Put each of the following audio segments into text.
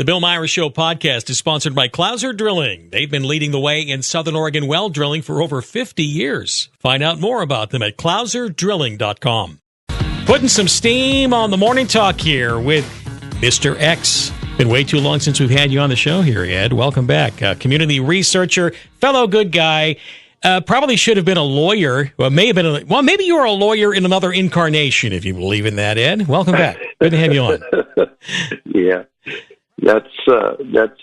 The Bill Meyer Show podcast is sponsored by Clouser Drilling. They've been leading the way in Southern Oregon well drilling for over 50 years. Find out more about them at clouserdrilling.com. Putting some steam on the morning talk here with Mr. X. Been way too long since we've had you on the show here, Ed. Welcome back. Community researcher, fellow good guy. Probably should have been a lawyer. Well, maybe you were a lawyer in another incarnation, if you believe in that, Ed. Welcome back. Good to have you on. Yeah. That's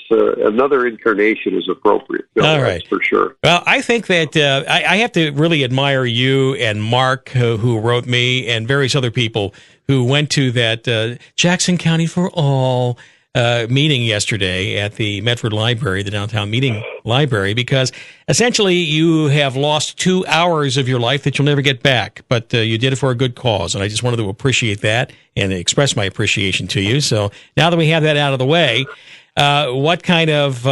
another incarnation is appropriate. Bill, all right, for sure. Well, I think that I have to really admire you and Mark, who wrote me, and various other people who went to that Jackson County for All meeting yesterday at the Medford Library, the downtown meeting library, because essentially you have lost 2 hours of your life that you'll never get back, but you did it for a good cause, and I just wanted to appreciate that and express my appreciation to you. So now that we have that out of the way, what kind of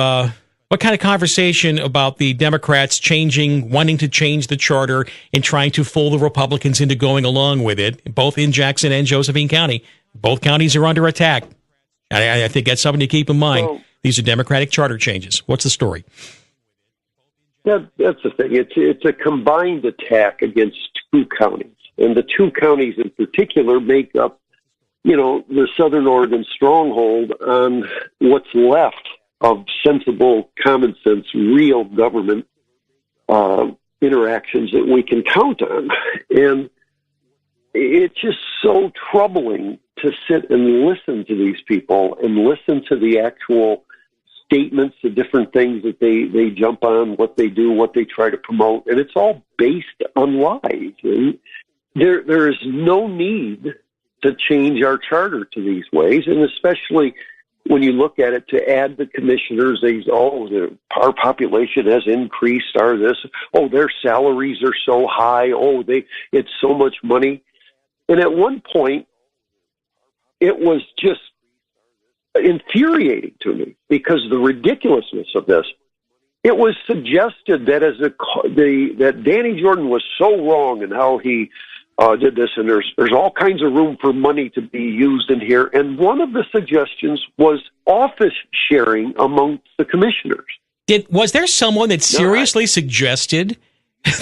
conversation about the Democrats wanting to change the charter and trying to fool the Republicans into going along with it, both in Jackson and Josephine County? Both counties are under attack. I think that's something to keep in mind. Well, these are Democratic charter changes. What's the story? That's the thing. It's a combined attack against two counties. And the two counties in particular make up, the Southern Oregon stronghold on what's left of sensible, common sense, real government interactions that we can count on. And it's just so troubling to sit and listen to these people and listen to the actual statements, the different things that they jump on, what they do, what they try to promote, and it's all based on lies. And there is no need to change our charter to these ways, and especially when you look at it, to add the commissioners, our population has increased, their salaries are so high, it's so much money. And at one point, it was just infuriating to me because the ridiculousness of this. It was suggested that that Danny Jordan was so wrong in how he did this, and there's all kinds of room for money to be used in here. And one of the suggestions was office sharing amongst the commissioners. Was there someone that seriously suggested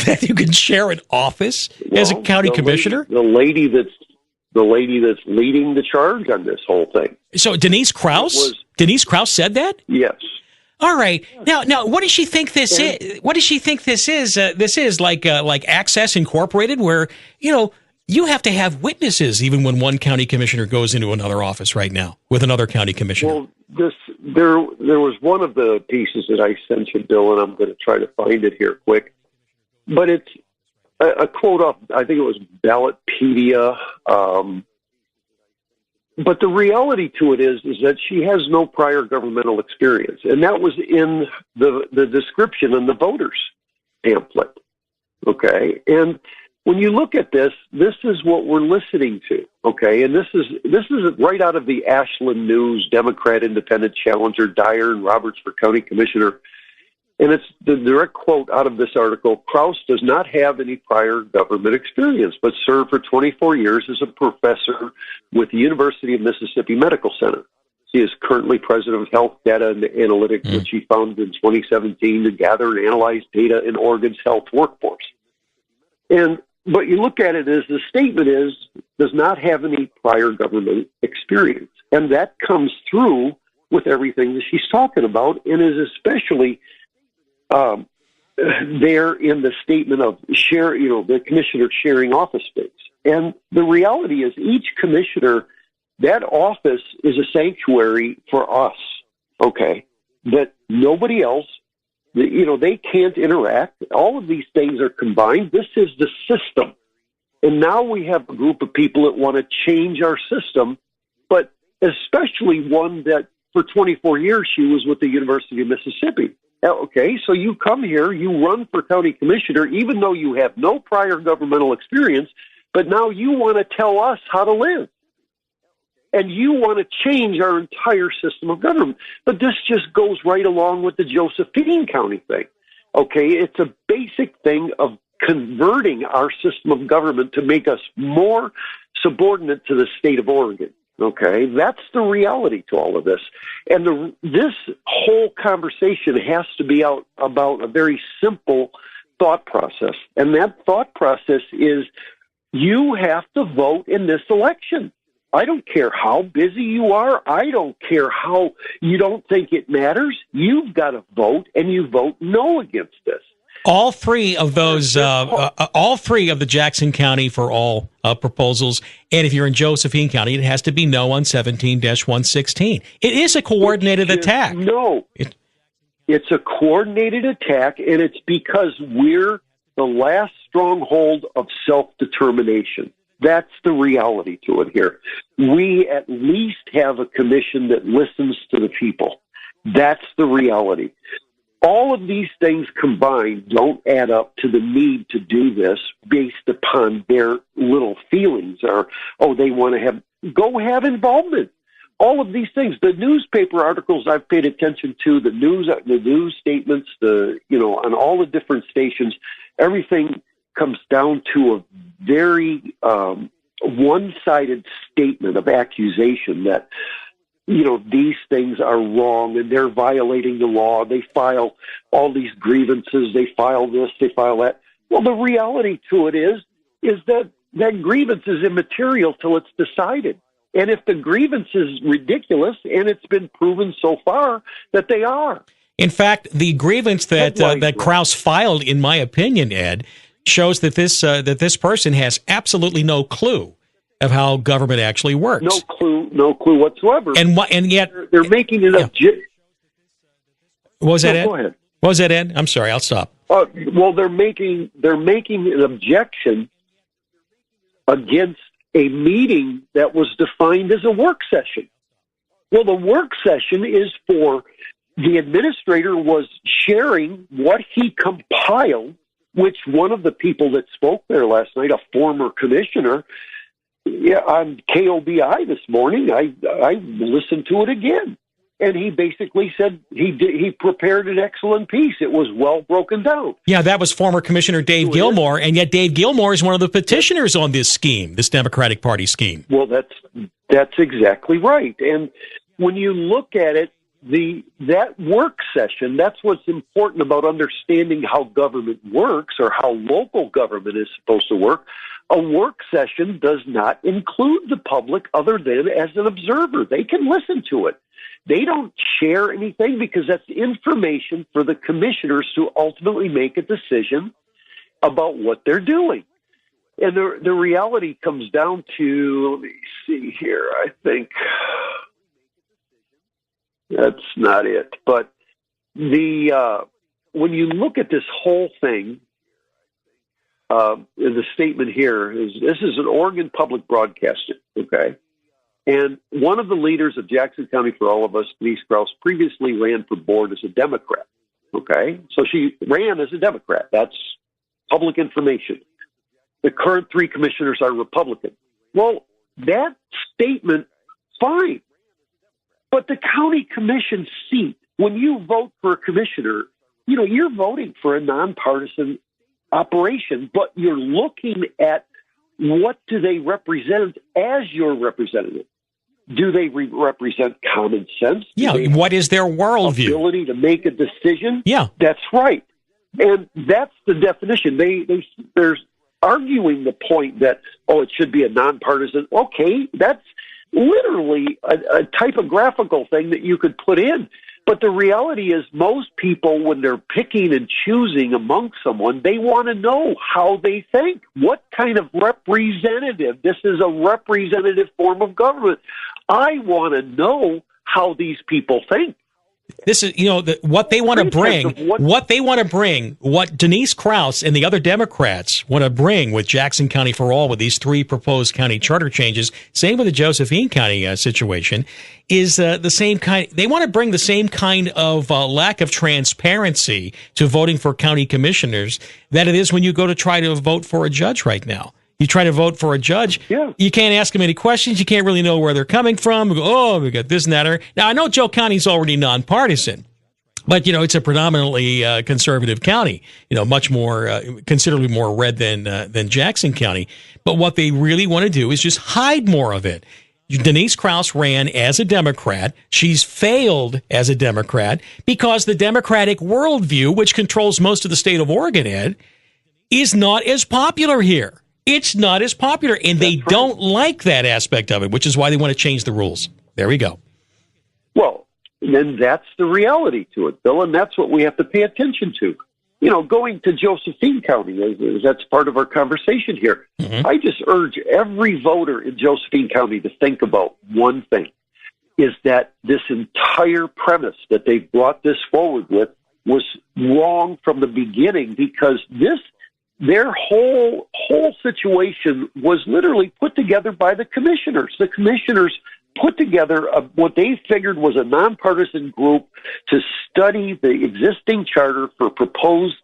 that you could share an office as a county commissioner? The lady that's leading the charge on this whole thing. So Denise Krause? Denise Krause said that? Yes. All right. Now, what does she think this is? What does she think this is? This is like Access Incorporated, where you have to have witnesses even when one county commissioner goes into another office right now with another county commissioner. Well, there was one of the pieces that I sent you, Bill, and I'm going to try to find it here quick. But it's a quote off, I think it was Ballotpedia. But the reality to it is that she has no prior governmental experience. And that was in the description in the voters pamphlet. Okay. And when you look at this is what we're listening to. Okay. And this is right out of the Ashland News, Democrat Independent Challenger, Dyer and Roberts for County Commissioner. And it's the direct quote out of this article: Krause does not have any prior government experience, but served for 24 years as a professor with the University of Mississippi Medical Center. She is currently president of Health Data and Analytics, which she founded in 2017 to gather and analyze data in Oregon's health workforce. But you look at it as the statement does not have any prior government experience. And that comes through with everything that she's talking about, and is especially there in the statement of the commissioner sharing office space. And the reality is each commissioner, that office is a sanctuary for us, okay, that nobody else, they can't interact. All of these things are combined. This is the system. And now we have a group of people that want to change our system, but especially one that for 24 years she was with the University of Mississippi. Okay, so you come here, you run for county commissioner, even though you have no prior governmental experience, but now you want to tell us how to live. And you want to change our entire system of government. But this just goes right along with the Josephine County thing. Okay, it's a basic thing of converting our system of government to make us more subordinate to the state of Oregon. Okay, that's the reality to all of this. And this whole conversation has to be about a very simple thought process. And that thought process is you have to vote in this election. I don't care how busy you are. I don't care how you don't think it matters. You've got to vote, and you vote no against this. All three of those, all three of the Jackson County for All proposals, and if you're in Josephine County, it has to be no on 17-116. It is a coordinated attack. No, it's a coordinated attack, and it's because we're the last stronghold of self-determination. That's the reality to it here. We at least have a commission that listens to the people. That's the reality. All of these things combined don't add up to the need to do this based upon their little feelings or, they want to go have involvement. All of these things, the newspaper articles I've paid attention to, the news statements, on all the different stations, everything comes down to a very one-sided statement of accusation that, these things are wrong and they're violating the law. They file all these grievances. They file this, they file that. Well, the reality to it is that grievance is immaterial till it's decided. And if the grievance is ridiculous, and it's been proven so far that they are. In fact, the grievance that Krause filed, in my opinion, Ed, shows that this person has absolutely no clue of how government actually works. No clue whatsoever. And yet they're making it What was that, Ed? Go ahead. What was that, Ed? I'm sorry, I'll stop. They're making an objection against a meeting that was defined as a work session. Well, the work session is for the administrator was sharing what he compiled, which one of the people that spoke there last night, a former commissioner, on KOBI this morning, I listened to it again. And he basically said he prepared an excellent piece. It was well broken down. Yeah, that was former Commissioner Dave Gilmore, and yet Dave Gilmore is one of the petitioners on this scheme, this Democratic Party scheme. Well, that's exactly right. And when you look at it, that work session, that's what's important about understanding how government works or how local government is supposed to work. A work session does not include the public other than as an observer. They can listen to it. They don't share anything because that's information for the commissioners to ultimately make a decision about what they're doing. And the reality comes down to, let me see here, I think that's not it. But when you look at this whole thing, the statement here is, this is an Oregon Public Broadcasting, okay? And one of the leaders of Jackson County for All of Us, Denise Krause, previously ran for board as a Democrat, okay? So she ran as a Democrat. That's public information. The current three commissioners are Republican. Well, that statement, fine. But the county commission seat, when you vote for a commissioner, you're voting for a nonpartisan operation, but you're looking at what do they represent as your representative. Do they represent common sense? Yeah, what is their worldview? Ability to make a decision? Yeah. That's right. And that's the definition. They're arguing the point that, it should be a nonpartisan. Okay, that's literally a typographical thing that you could put in. But the reality is most people, when they're picking and choosing among someone, they want to know how they think. What kind of representative? This is a representative form of government. I want to know how these people think. This is, what they want to bring, what Denise Krause and the other Democrats want to bring with Jackson County for All, with these three proposed county charter changes, same with the Josephine County situation, is the same kind. They want to bring the same kind of lack of transparency to voting for county commissioners that it is when you go to try to vote for a judge right now. You try to vote for a judge, You can't ask them any questions. You can't really know where they're coming from. You go, we got this and that. Now, I know Joe County's already nonpartisan, but, it's a predominantly conservative county, much more, considerably more red than Jackson County. But what they really want to do is just hide more of it. Denise Krause ran as a Democrat. She's failed as a Democrat because the Democratic worldview, which controls most of the state of Oregon, Ed, is not as popular here. It's not as popular, and they don't like that aspect of it, which is why they want to change the rules. There we go. Well, then that's the reality to it, Bill, and that's what we have to pay attention to. You know, going to Josephine County, as that's part of our conversation here, I just urge every voter in Josephine County to think about one thing, is that this entire premise that they brought this forward with was wrong from the beginning, because their whole situation was literally put together by the commissioners. The commissioners put together what they figured was a nonpartisan group to study the existing charter for proposed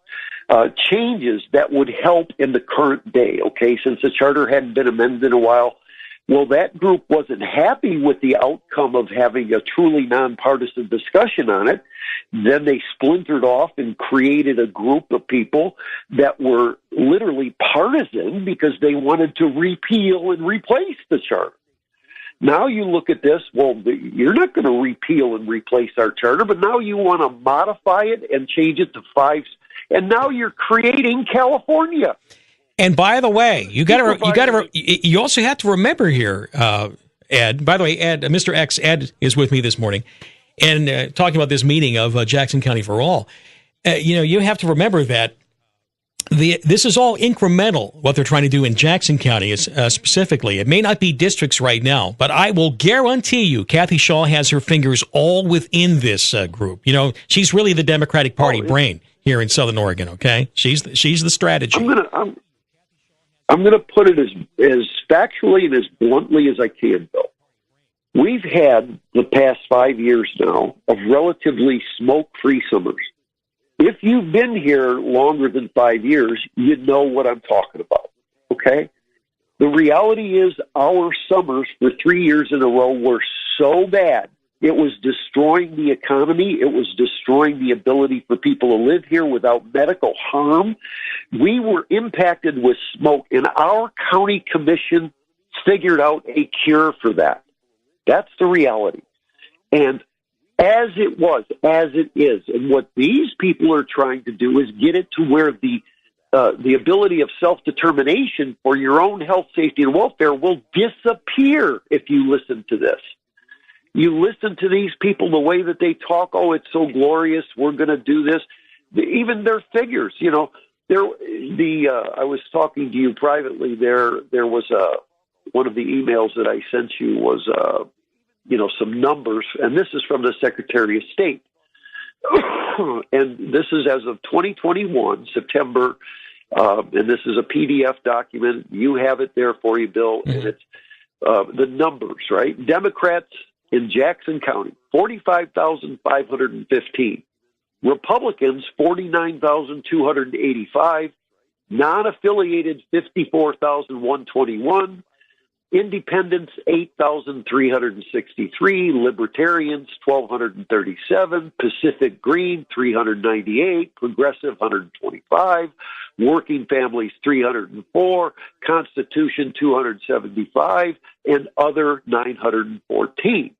changes that would help in the current day, okay, since the charter hadn't been amended in a while. Well, that group wasn't happy with the outcome of having a truly nonpartisan discussion on it. Then they splintered off and created a group of people that were literally partisan because they wanted to repeal and replace the charter. Now you look at this, well, you're not going to repeal and replace our charter, but now you want to modify it and change it to 5, and now you're creating California. And by the way, you also have to remember here, Ed. By the way, Ed, Mr. X, Ed is with me this morning, and talking about this meeting of Jackson County for All. You have to remember that this is all incremental, what they're trying to do in Jackson County specifically. It may not be districts right now, but I will guarantee you Kathy Shaw has her fingers all within this group. You know, she's really the Democratic Party brain here in Southern Oregon, okay? She's the strategy. I'm gonna put it as factually and as bluntly as I can, Bill. We've had the past 5 years now of relatively smoke-free summers. If you've been here longer than 5 years, you know what I'm talking about, okay? The reality is our summers for 3 years in a row were so bad. It was destroying the economy. It was destroying the ability for people to live here without medical harm. We were impacted with smoke, and our county commission figured out a cure for that. That's the reality. And as it is, and what these people are trying to do is get it to where the ability of self-determination for your own health, safety, and welfare will disappear if you listen to this. You listen to these people, the way that they talk, oh, it's so glorious, we're going to do this. Even their figures, you know, I was talking to you privately, there was one of the emails that I sent you was some numbers, and this is from the Secretary of State. And this is as of 2021, September, and this is a PDF document. You have it there for you, Bill, and it's the numbers, right? Democrats in Jackson County, 45,515. Republicans, 49,285. Non-affiliated, 54,121. Independents, 8,363. Libertarians, 1,237. Pacific Green, 398. Progressive, 125. Working Families, 304. Constitution, 275. And other, 914.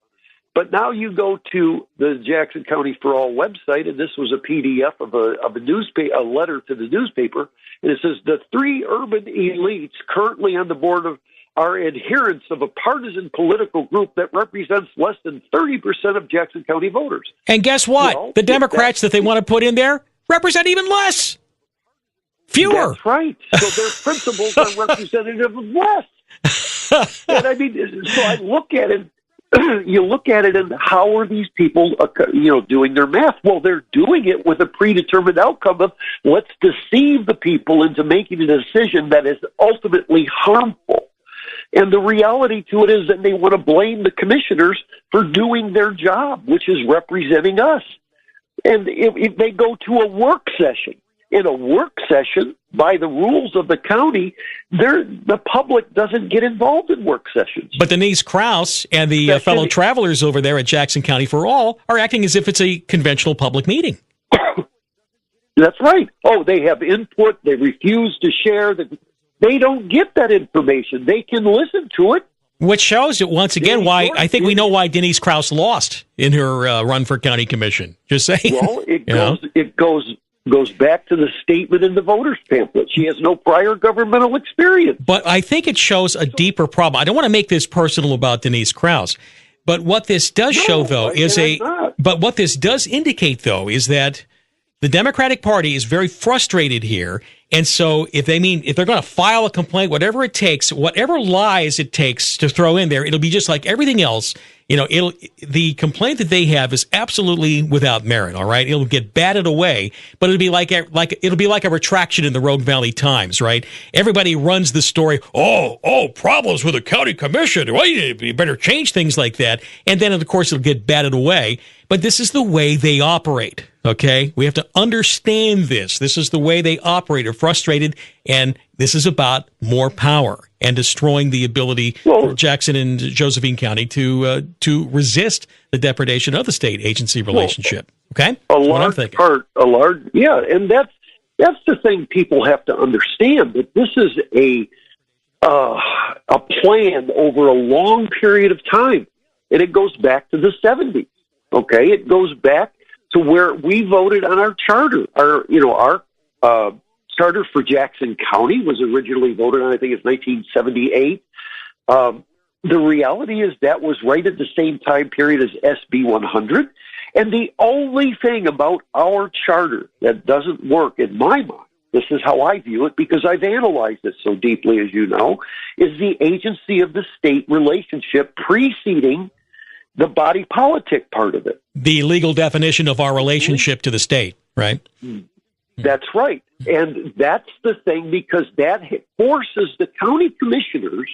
But now you go to the Jackson County for All website, and this was a PDF of a letter to the newspaper, and it says the 3 urban elites currently on the board are adherents of a partisan political group that represents less than 30% of Jackson County voters. And guess what? Well, the Democrats that they want to put in there represent even less. Fewer. That's right. So their principles are representative of less. And I mean, so I look at it. You look at it, and how are these people, doing their math? Well, they're doing it with a predetermined outcome of let's deceive the people into making a decision that is ultimately harmful. And the reality to it is that they want to blame the commissioners for doing their job, which is representing us. And if they go to a work session, in a work session, by the rules of the county, the public doesn't get involved in work sessions. But Denise Krause and the fellow travelers over there at Jackson County for All are acting as if it's a conventional public meeting. That's right. Oh, they have input. They refuse to share. They don't get that information. They can listen to it, Which shows it once again why I think we know why Denise Krause lost in her run for county commission. Just saying. Well, it goes back to the statement in the voters pamphlet. She has no prior governmental experience. But I think it shows a deeper problem. I don't want to make this personal about Denise Krause, but what this does show, though, but what this does indicate, though, is that the Democratic Party is very frustrated here. And so if they're going to file a complaint, whatever it takes, whatever lies it takes to throw in there, it'll be just like everything else. The complaint that they have is absolutely without merit. All right. It'll get batted away, but it'll be like a retraction in the Rogue Valley Times, right? Everybody runs the story. Oh, problems with the county commission. Well, you better change things like that. And then, of course, it'll get batted away. But this is the way they operate. Okay. We have to understand this. This is the way they operate. They're frustrated. And this is about more power and destroying the ability for Jackson and Josephine County to resist the depredation of the state agency relationship. Okay, and that's the thing people have to understand, that this is a plan over a long period of time, and it goes back to the 70s. Okay, it goes back to where we voted on our charter. Our charter for Jackson County was originally voted on, I think it's 1978. The reality is that was right at the same time period as SB 100. And the only thing about our charter that doesn't work, in my mind, this is how I view it because I've analyzed it so deeply, as you know, is the agency of the state relationship preceding the body politic part of it. The legal definition of our relationship to the state, right? That's right. And that's the thing, because that forces the county commissioners,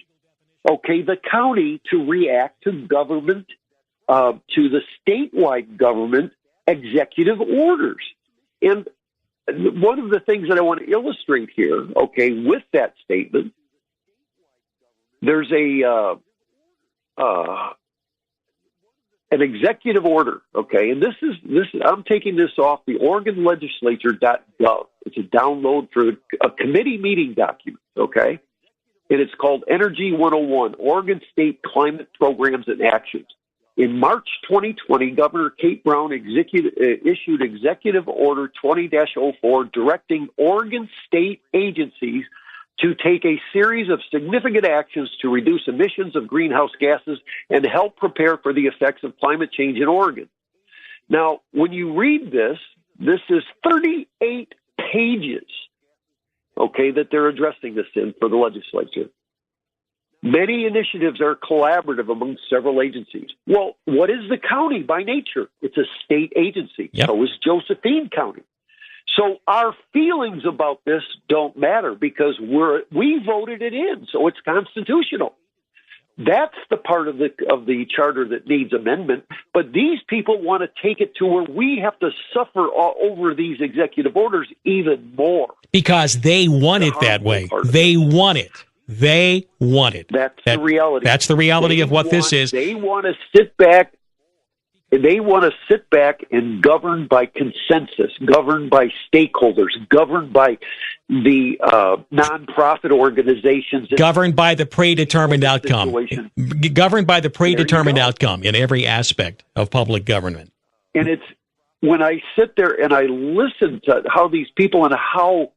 the county to react to government, to the statewide government executive orders. And one of the things that I want to illustrate here, with that statement, there's an executive order, and this is I'm taking this off the OregonLegislature.gov. It's a download for a committee meeting document, and it's called Energy 101, Oregon State Climate Programs and Actions. In March 2020, Governor Kate Brown issued Executive Order 20-04 directing Oregon state agencies to take a series of significant actions to reduce emissions of greenhouse gases and help prepare for the effects of climate change in Oregon. Now, when you read this is 38 pages, that they're addressing this in for the legislature. Many initiatives are collaborative among several agencies. Well, what is the county by nature? It's a state agency. Yep. So is Josephine County. So our feelings about this don't matter because we voted it in, so it's constitutional. That's the part of the charter that needs amendment. But these people want to take it to where we have to suffer over these executive orders even more. Because they want it that way. They want it. They want it. That's the reality. That's the reality of what this is. They want to sit back. They want to sit back and govern by consensus, governed by stakeholders, governed by the nonprofit organizations. Governed by the predetermined outcome. Governed by the predetermined outcome in every aspect of public government. And it's when I sit there and I listen to how these people and how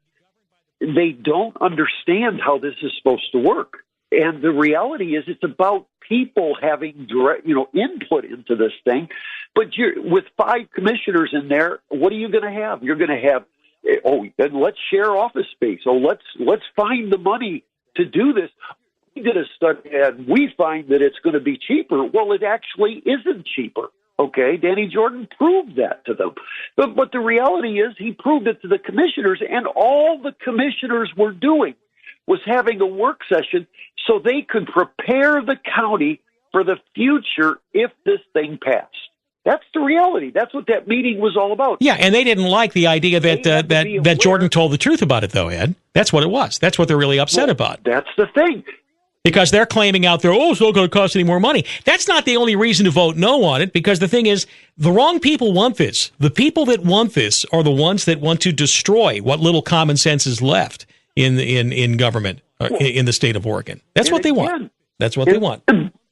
they don't understand how this is supposed to work. And the reality is it's about people having direct, input into this thing. But with 5 commissioners in there, what are you going to have? You're going to have, then let's share office space. Let's find the money to do this. We did a study and we find that it's going to be cheaper. Well, it actually isn't cheaper. Danny Jordan proved that to them. But the reality is he proved it to the commissioners, and all the commissioners were doing was having a work session so they could prepare the county for the future if this thing passed. That's the reality. That's what that meeting was all about. Yeah, and they didn't like the idea that Jordan told the truth about it, though, Ed. That's what it was. That's what they're really upset about. That's the thing. Because they're claiming out there, it's not going to cost any more money. That's not the only reason to vote no on it, because the thing is, the wrong people want this. The people that want this are the ones that want to destroy what little common sense is left in government in the state of Oregon. That's what they want. That's what they want.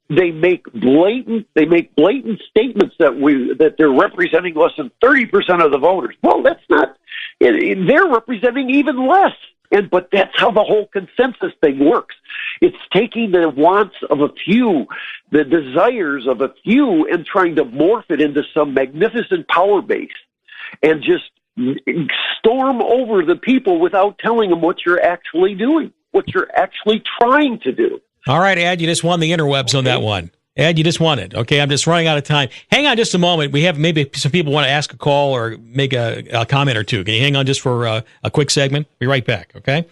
They make blatant statements that they're representing less than 30% of the voters. Well, that's not. They're representing even less. But that's how the whole consensus thing works. It's taking the wants of a few, the desires of a few, and trying to morph it into some magnificent power base, and just storm over the people without telling them what you're actually doing, what you're actually trying to do. All right, Ed, you just won the interwebs on that one. Ed, you just won it. Okay, I'm just running out of time. Hang on just a moment. We have maybe some people want to ask a call or make a comment or two. Can you hang on just for a quick segment? Be right back, okay?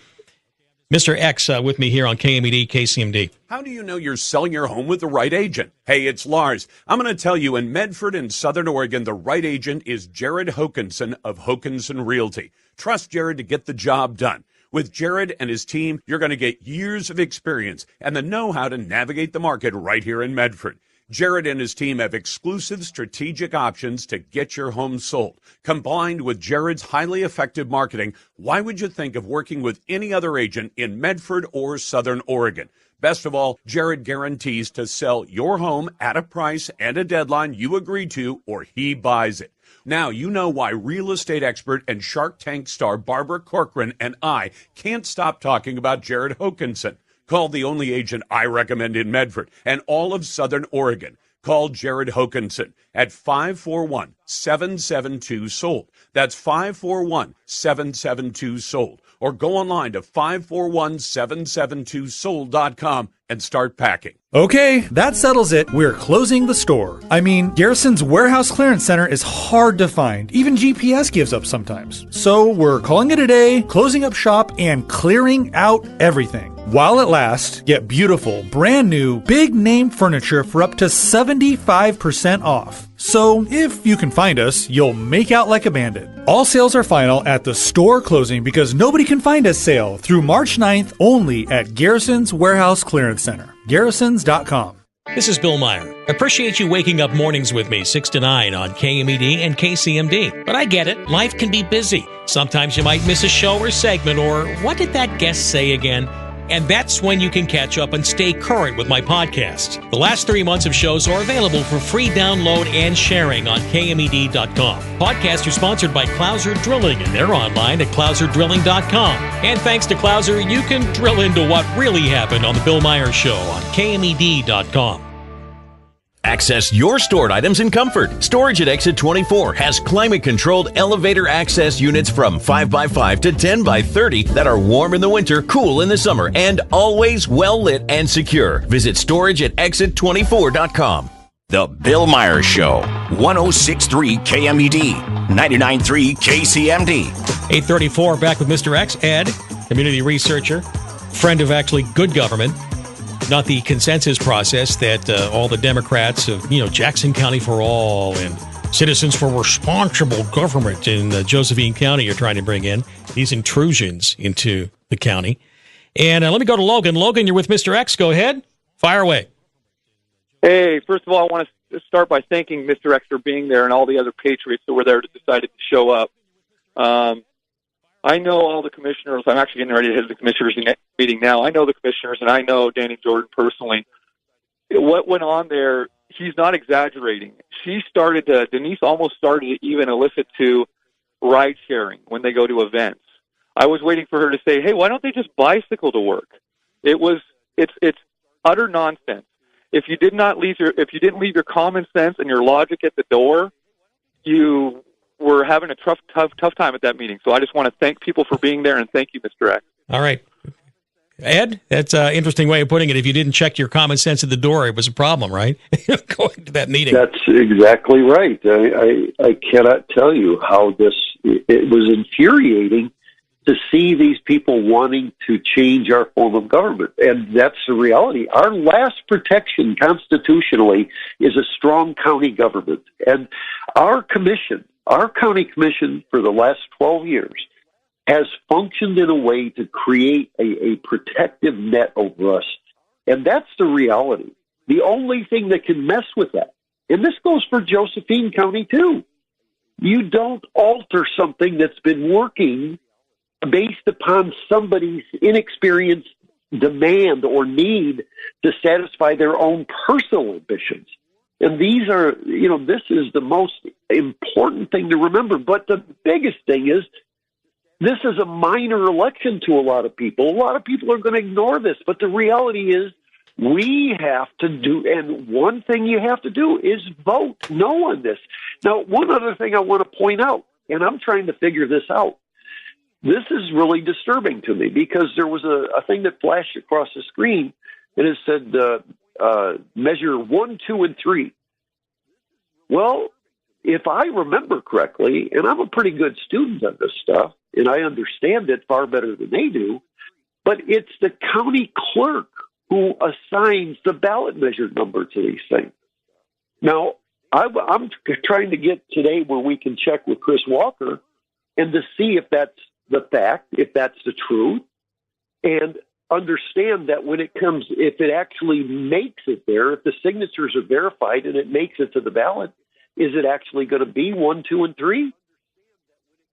Mr. X with me here on KMED, KCMD. How do you know you're selling your home with the right agent? Hey, it's Lars. I'm going to tell you, in Medford in Southern Oregon, the right agent is Jared Hokanson of Hokanson Realty. Trust Jared to get the job done. With Jared and his team, you're going to get years of experience and the know-how to navigate the market right here in Medford. Jared and his team have exclusive strategic options to get your home sold. Combined with Jared's highly effective marketing, why would you think of working with any other agent in Medford or Southern Oregon? Best of all, Jared guarantees to sell your home at a price and a deadline you agree to, or he buys it. Now you know why real estate expert and Shark Tank star Barbara Corcoran and I can't stop talking about Jared Hokanson. Call the only agent I recommend in Medford and all of Southern Oregon. Call Jared Hokanson at 541-772-SOLD. That's 541-772-SOLD. Or go online to 541-772-SOLD.com and start packing. Okay, that settles it. We're closing the store. I mean, Garrison's Warehouse Clearance Center is hard to find. Even GPS gives up sometimes. So we're calling it a day, closing up shop, and clearing out everything. While it lasts, get beautiful, brand new, big name furniture for up to 75% off. So if you can find us, you'll make out like a bandit. All sales are final at the store closing because nobody can find us sale through March 9th only at Garrison's Warehouse Clearance Center. Garrisons.com. This is Bill Meyer. Appreciate you waking up mornings with me 6 to 9 on KMED and KCMD. But I get it. Life can be busy. Sometimes you might miss a show or segment, or what did that guest say again? And that's when you can catch up and stay current with my podcast. The last 3 months of shows are available for free download and sharing on KMED.com. Podcasts are sponsored by Clouser Drilling, and they're online at clouserdrilling.com. And thanks to Clouser, you can drill into what really happened on The Bill Meyer Show on KMED.com. Access your stored items in comfort. Storage at Exit 24 has climate-controlled elevator access units from 5x5 to 10x30 that are warm in the winter, cool in the summer, and always well-lit and secure. Visit storage at exit24.com. The Bill Meyer Show, 106.3 KMED, 99.3 KCMD. 8:34, back with Mr. X, Ed, community researcher, friend of actually good government. Not the consensus process that all the Democrats of, Jackson County for All and Citizens for Responsible Government in Josephine County are trying to bring in these intrusions into the county. And let me go to Logan. Logan, you're with Mr. X. Go ahead. Fire away. Hey, first of all, I want to start by thanking Mr. X for being there and all the other patriots that were there that decided to show up. I know all the commissioners. I'm actually getting ready to head the commissioners meeting now. I know the commissioners, and I know Danny Jordan personally. What went on there, he's not exaggerating. Denise almost started to even elicit to ride sharing when they go to events. I was waiting for her to say, hey, why don't they just bicycle to work? It's utter nonsense. If you didn't leave your common sense and your logic at the door, you were having a tough time at that meeting. So I just want to thank people for being there, and thank you, Mr. X. All right. Ed, that's an interesting way of putting it. If you didn't check your common sense at the door, it was a problem, right? Going to that meeting. That's exactly right. I cannot tell you how it was infuriating to see these people wanting to change our form of government. And that's the reality. Our last protection constitutionally is a strong county government. And our county commission for the last 12 years has functioned in a way to create a protective net over us. And that's the reality. The only thing that can mess with that, and this goes for Josephine County too, you don't alter something that's been working based upon somebody's inexperience demand or need to satisfy their own personal ambitions. And these are, this is the most important thing to remember. But the biggest thing is, this is a minor election to a lot of people. A lot of people are going to ignore this. But the reality is, we have to do, and one thing you have to do is vote no on this. Now, one other thing I want to point out, and I'm trying to figure this out. This is really disturbing to me because there was a thing that flashed across the screen, and it said measure 1, 2, and 3. Well, if I remember correctly, and I'm a pretty good student of this stuff, and I understand it far better than they do, but it's the county clerk who assigns the ballot measure number to these things. Now, I'm trying to get today where we can check with Chris Walker and to see if that's the fact, if that's the truth, and understand that when it comes, if it actually makes it there, if the signatures are verified and it makes it to the ballot, is it actually going to be 1, 2, and 3?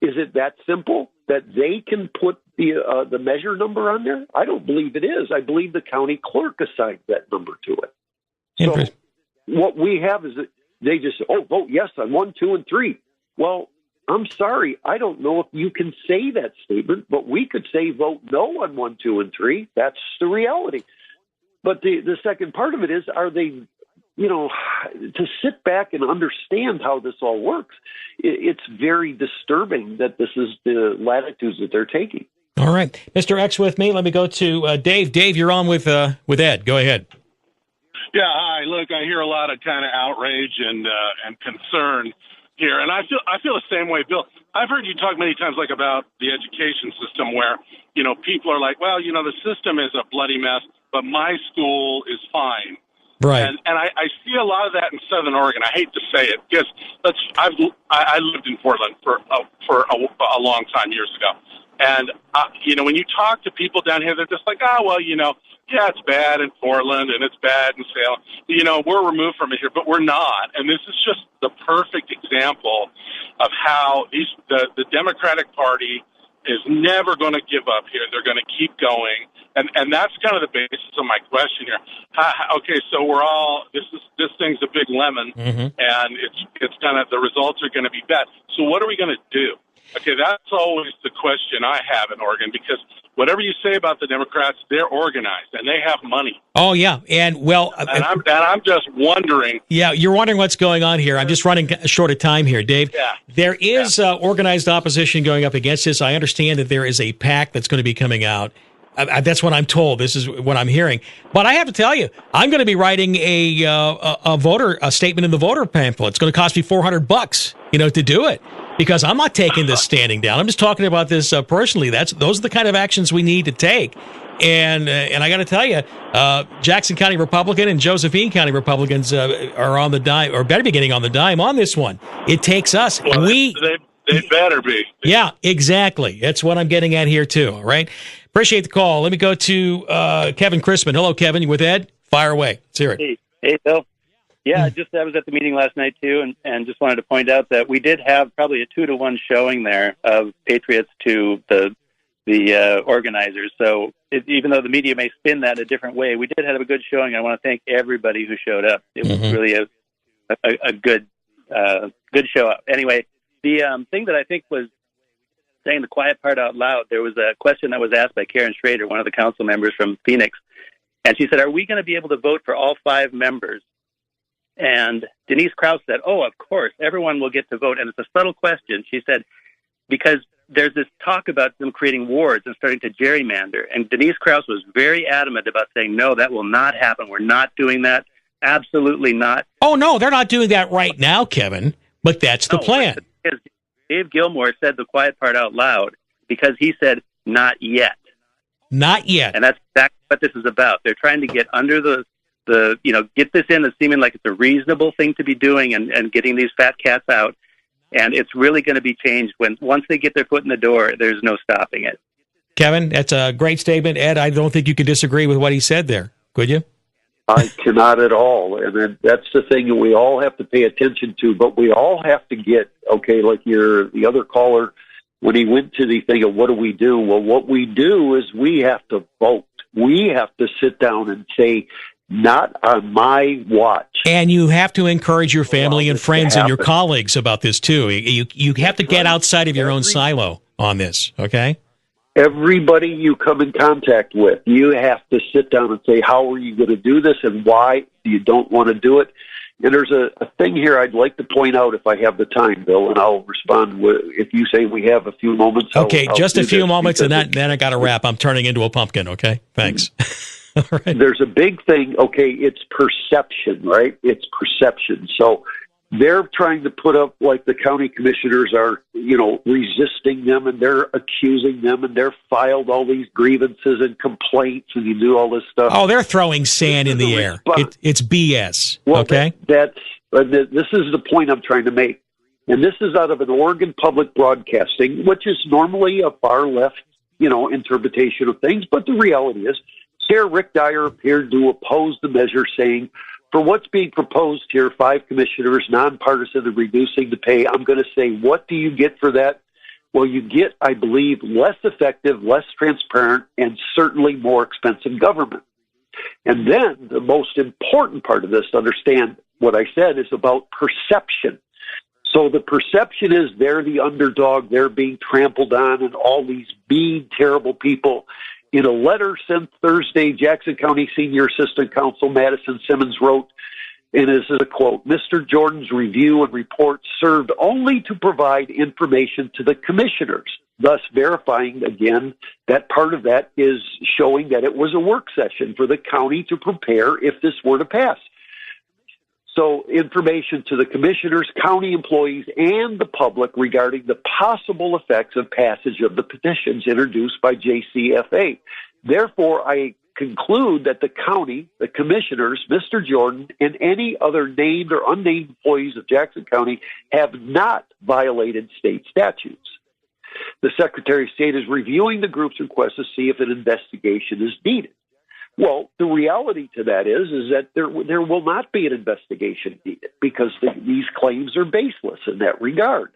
Is it that simple that they can put the measure number on there? I don't believe it is. I believe the county clerk assigns that number to it. So what we have is that they just say, vote yes on 1, 2, and 3. Well, I'm sorry. I don't know if you can say that statement, but we could say vote no on 1, 2, and 3. That's the reality. But the second part of it is, are they, to sit back and understand how this all works, it's very disturbing that this is the latitudes that they're taking. All right. Mr. X with me. Let me go to Dave. Dave, you're on with Ed. Go ahead. Yeah, hi. Look, I hear a lot of kind of outrage and concern here, and I feel the same way, Bill. I've heard you talk many times about the education system where, people are like, well, the system is a bloody mess, but my school is fine. Right. And I see a lot of that in Southern Oregon. I hate to say it because I lived in Portland for a long time years ago. And, when you talk to people down here, they're just like, yeah, it's bad in Portland and it's bad in Salem. We're removed from it here, but we're not. And this is just the perfect example of how the Democratic Party is never going to give up here. They're going to keep going. And that's kind of the basis of my question here. Okay, so this thing's a big lemon, and it's kind of, the results are going to be bad. So what are we going to do? Okay, that's always the question I have in Oregon, because whatever you say about the Democrats, they're organized and they have money. Oh yeah, and I'm just wondering. Yeah, you're wondering what's going on here. I'm just running short of time here, Dave. Yeah. There is organized opposition going up against this. I understand that there is a PAC that's going to be coming out. That's what I'm told. This is what I'm hearing. But I have to tell you, I'm going to be writing a statement in the voter pamphlet. It's going to cost me $400, to do it, because I'm not taking this standing down. I'm just talking about this personally. Those are the kind of actions we need to take. And I got to tell you, Jackson County Republican and Josephine County Republicans are on the dime, or better be getting on the dime on this one. It takes us. Well, they better be. Yeah, exactly. That's what I'm getting at here too. All right. Appreciate the call. Let me go to Kevin Chrisman. Hello, Kevin. You with Ed? Fire away. Let's hear it. Hey, Bill. Yeah, I was at the meeting last night too, and just wanted to point out that we did have probably a 2-to-1 showing there of Patriots to the organizers. So even though the media may spin that a different way, we did have a good showing. I want to thank everybody who showed up. It was really a good show up. Anyway, the thing that I think was saying the quiet part out loud, there was a question that was asked by Karen Schrader, one of the council members from Phoenix, and she said, are we going to be able to vote for all 5 members? And Denise Krause said, oh, of course, everyone will get to vote. And it's a subtle question. She said, because there's this talk about them creating wards and starting to gerrymander. And Denise Krause was very adamant about saying, no, that will not happen. We're not doing that. Absolutely not. Oh, no, they're not doing that right now, Kevin, but that's the plan. Dave Gilmore said the quiet part out loud because he said, not yet. Not yet. And that's exactly what this is about. They're trying to get under get this in as seeming like it's a reasonable thing to be doing and getting these fat cats out. And it's really going to be changed once they get their foot in the door, there's no stopping it. Kevin, that's a great statement. Ed, I don't think you can disagree with what he said there. Could you? I cannot at all. And that's the thing that we all have to pay attention to, but we all have to get, okay, like the other caller, when he went to the thing of what do we do? Well, what we do is we have to vote. We have to sit down and say, not on my watch. And you have to encourage your family and friends and your colleagues about this, too. You have to get outside of your own silo on this, okay? Everybody you come in contact with, you have to sit down and say, how are you going to do this and why you don't want to do it? And there's a thing here I'd like to point out if I have the time, Bill, and I'll respond if you say we have a few moments. Okay, just a few moments, and then I got to wrap. I'm turning into a pumpkin, okay? Thanks. All right. There's a big thing, okay, it's perception, right? It's perception. So they're trying to put up, like the county commissioners are, resisting them, and they're accusing them, and they're filed all these grievances and complaints, and you do all this stuff. Oh, they're throwing sand in the air. It's BS, well, okay? This is the point I'm trying to make. And this is out of an Oregon Public Broadcasting, which is normally a far left, interpretation of things, but the reality is, Chair Rick Dyer appeared to oppose the measure, saying, for what's being proposed here, 5 commissioners, nonpartisan, and reducing the pay, I'm going to say, what do you get for that? Well, you get, I believe, less effective, less transparent, and certainly more expensive government. And then the most important part of this, to understand what I said, is about perception. So the perception is they're the underdog, they're being trampled on, and all these mean, terrible people. In a letter sent Thursday, Jackson County Senior Assistant Counsel Madison Simmons wrote, and this is a quote, Mr. Jordan's review and report served only to provide information to the commissioners, thus verifying, again, that part of that is showing that it was a work session for the county to prepare if this were to pass. So information to the commissioners, county employees, and the public regarding the possible effects of passage of the petitions introduced by JCFA. Therefore, I conclude that the county, the commissioners, Mr. Jordan, and any other named or unnamed employees of Jackson County have not violated state statutes. The Secretary of State is reviewing the group's request to see if an investigation is needed. Well, the reality to that is that there will not be an investigation needed because these claims are baseless in that regard.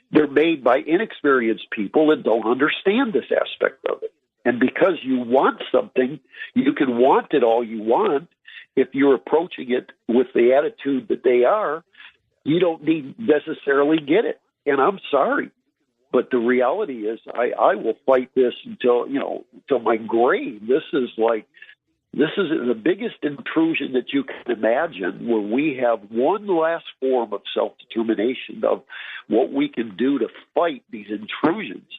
They're made by inexperienced people that don't understand this aspect of it. And because you want something, you can want it all you want. If you're approaching it with the attitude that they are, you don't need necessarily get it. And I'm sorry. But the reality is I will fight this until my grave. This is the biggest intrusion that you can imagine, where we have one last form of self-determination of what we can do to fight these intrusions.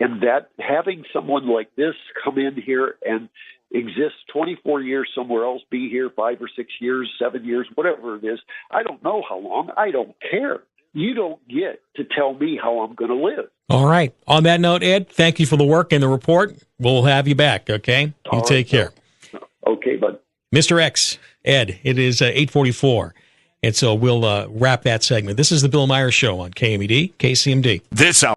And that having someone like this come in here and exist 24 years somewhere else, be here 5 or 6 years, 7 years, whatever it is, I don't know how long, I don't care. You don't get to tell me how I'm going to live. All right. On that note, Ed, thank you for the work and the report. We'll have you back, okay? You take care. Okay, bud. Mr. X, Ed, it is 8:44, and so we'll wrap that segment. This is the Bill Meyer Show on KMED, KCMD. This hour.